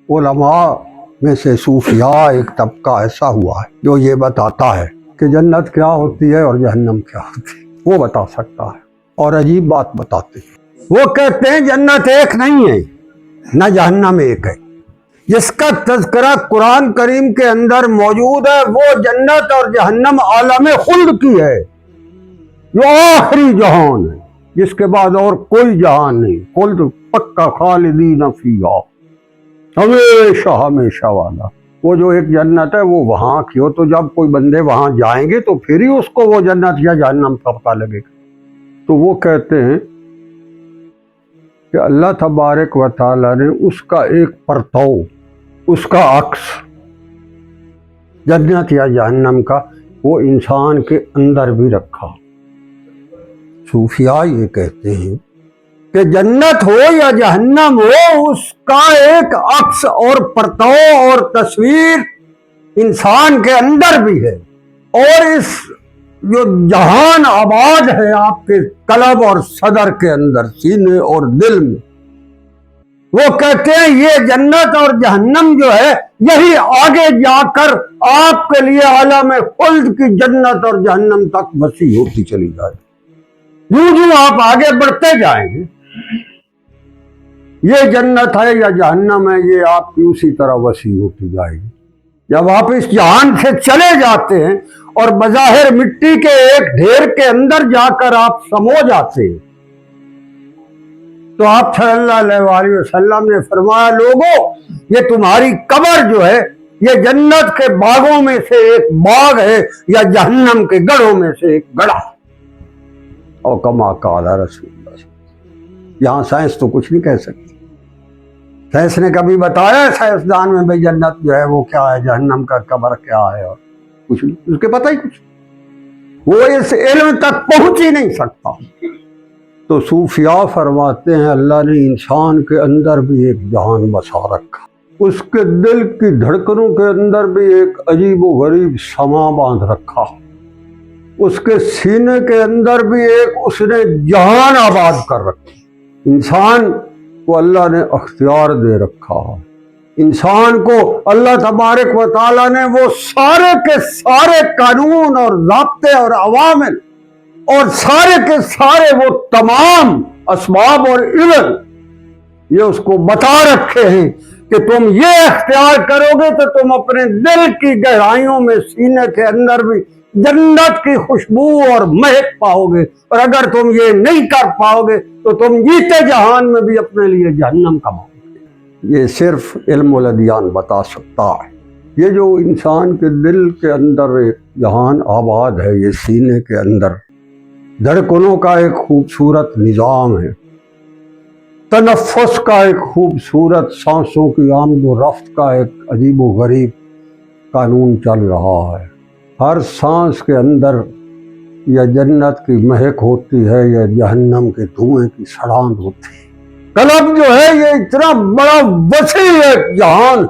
علماء میں سے صوفیاء ایک طبقہ ایسا ہوا ہے جو یہ بتاتا ہے کہ جنت کیا ہوتی ہے اور جہنم کیا ہوتی ہے، وہ بتا سکتا ہے اور عجیب بات بتاتے ہیں۔ وہ کہتے ہیں جنت ایک نہیں ہے نہ جہنم ایک ہے، جس کا تذکرہ قرآن کریم کے اندر موجود ہے وہ جنت اور جہنم عالم خلد کی ہے، جو آخری جہان ہے، جس کے بعد اور کوئی جہان نہیں، خلد پکا خالدین فیہا، ہمیشہ ہمیشہ والا۔ وہ جو ایک جنت ہے وہ وہاں کی ہو، تو جب کوئی بندے وہاں جائیں گے تو پھر ہی اس کو وہ جنت یا جہنم کا پتہ لگے گا۔ تو وہ کہتے ہیں کہ اللہ تبارک و تعالیٰ نے اس کا ایک پرتو، اس کا عکس جنت یا جہنم کا، وہ انسان کے اندر بھی رکھا۔ صوفیاء یہ کہتے ہیں کہ جنت ہو یا جہنم ہو، اس کا ایک عکس اور پرتو اور تصویر انسان کے اندر بھی ہے، اور اس جو جہان آباد ہے آپ کے قلب اور صدر کے اندر، سینے اور دل میں، وہ کہتے ہیں یہ جنت اور جہنم جو ہے یہی آگے جا کر آپ کے لیے عالم خلد کی جنت اور جہنم تک وسیع ہوتی چلی جائے گی۔ جو آپ آگے بڑھتے جائیں گے، یہ جنت ہے یا جہنم ہے، یہ آپ کی اسی طرح وسیع ہوتی جائے گی۔ جب آپ اس جہان سے چلے جاتے ہیں اور بظاہر مٹی کے ایک ڈھیر کے اندر جا کر آپ سمو جاتے ہیں، تو آپ صلی اللہ علیہ وسلم نے فرمایا لوگوں یہ تمہاری قبر جو ہے یہ جنت کے باغوں میں سے ایک باغ ہے یا جہنم کے گڑھوں میں سے ایک گڑھا، اور کما قال رسول اللہ۔ یہاں سائنس تو کچھ نہیں کہہ سکتی، سائنس نے کبھی بتایا ہے سائنسدان میں بھئی جنت جو ہے وہ کیا ہے، جہنم کا قبر کیا ہے، اور کچھ نہیں، اس کے پتہ ہی کچھ، وہ اس علم تک پہنچ ہی نہیں سکتا۔ تو صوفیاء فرماتے ہیں اللہ نے انسان کے اندر بھی ایک جہان بسا رکھا، اس کے دل کی دھڑکنوں کے اندر بھی ایک عجیب و غریب سما باندھ رکھا، اس کے سینے کے اندر بھی ایک اس نے جہان آباد کر رکھا۔ انسان کو اللہ نے اختیار دے رکھا، انسان کو اللہ تبارک و تعالیٰ نے وہ سارے کے سارے قانون اور ضابطے اور عوامل اور سارے کے سارے وہ تمام اسباب اور علم یہ اس کو بتا رکھے ہیں کہ تم یہ اختیار کرو گے تو تم اپنے دل کی گہرائیوں میں سینے کے اندر بھی جنت کی خوشبو اور مہک پاؤ گے، اور اگر تم یہ نہیں کر پاؤ گے تو تم جیتے جہان میں بھی اپنے لیے جہنم کماؤ گے۔ یہ صرف علم الادیان بتا سکتا ہے۔ یہ جو انسان کے دل کے اندر ایک جہان آباد ہے، یہ سینے کے اندر دھڑکنوں کا ایک خوبصورت نظام ہے، تنفس کا ایک خوبصورت، سانسوں کی آمد و رفت کا ایک عجیب و غریب قانون چل رہا ہے۔ ہر سانس کے اندر یا جنت کی مہک ہوتی ہے یا جہنم کے دھوئیں کی سڑاند ہوتی ہے۔ قلب جو ہے یہ اتنا بڑا وسیع ایک جہان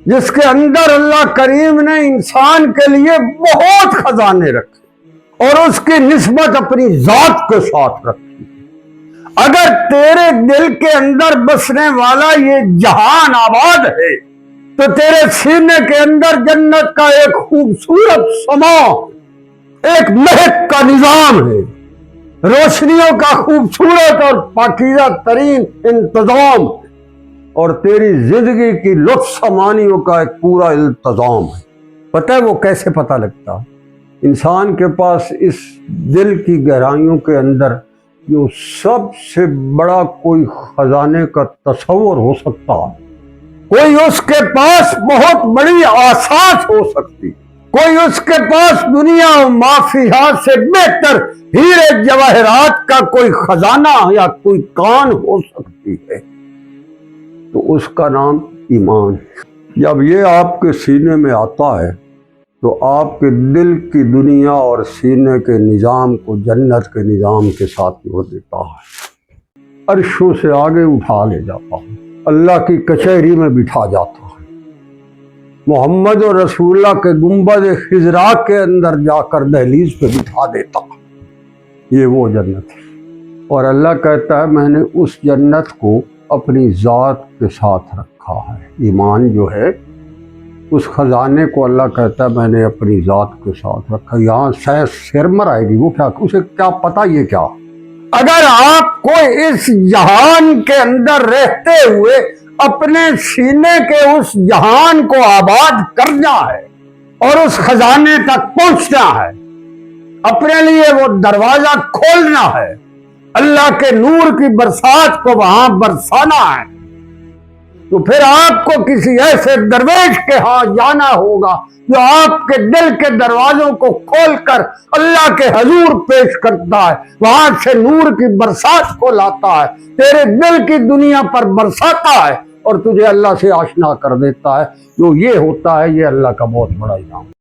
جس کے اندر اللہ کریم نے انسان کے لیے بہت خزانے رکھے اور اس کی نسبت اپنی ذات کے ساتھ رکھی۔ اگر تیرے دل کے اندر بسنے والا یہ جہان آباد ہے تو تیرے سینے کے اندر جنت کا ایک خوبصورت سما، ایک مہک کا نظام ہے، روشنیوں کا خوبصورت اور پاکیزہ ترین انتظام، اور تیری زندگی کی لطف سمانیوں کا ایک پورا التزام ہے۔ پتہ ہے وہ کیسے پتہ لگتا؟ انسان کے پاس اس دل کی گہرائیوں کے اندر جو سب سے بڑا کوئی خزانے کا تصور ہو سکتا ہے، کوئی اس کے پاس بہت بڑی آساس ہو سکتی، کوئی اس کے پاس دنیا و ما فیہا سے بہتر ہیرے جواہرات کا کوئی خزانہ یا کوئی کان ہو سکتی ہے، تو اس کا نام ایمان ہے۔ جب یہ آپ کے سینے میں آتا ہے تو آپ کے دل کی دنیا اور سینے کے نظام کو جنت کے نظام کے ساتھ جوڑ دیتا ہے، عرشوں سے آگے اٹھا لے جاتا ہے، اللہ کی کچہری میں بٹھا جاتا ہے، محمد و رسول اللہ کے گنبد خضرا کے اندر جا کر دہلیز پہ بٹھا دیتا ہے۔ یہ وہ جنت ہے، اور اللہ کہتا ہے میں نے اس جنت کو اپنی ذات کے ساتھ رکھا ہے۔ ایمان جو ہے اس خزانے کو اللہ کہتا ہے میں نے اپنی ذات کے ساتھ رکھا۔ یہاں سرمر آئے گی، وہ کیا اسے کیا پتا یہ کیا؟ اگر آپ کو اس جہان کے اندر رہتے ہوئے اپنے سینے کے اس جہان کو آباد کرنا ہے اور اس خزانے تک پہنچنا ہے، اپنے لیے وہ دروازہ کھولنا ہے، اللہ کے نور کی برسات کو وہاں برسانا ہے، تو پھر آپ کو کسی ایسے درویش کے ہاں جانا ہوگا جو آپ کے دل کے دروازوں کو کھول کر اللہ کے حضور پیش کرتا ہے، وہاں سے نور کی برسات کو لاتا ہے، تیرے دل کی دنیا پر برساتا ہے اور تجھے اللہ سے آشنا کر دیتا ہے۔ جو یہ ہوتا ہے یہ اللہ کا بہت بڑا انعام ہے۔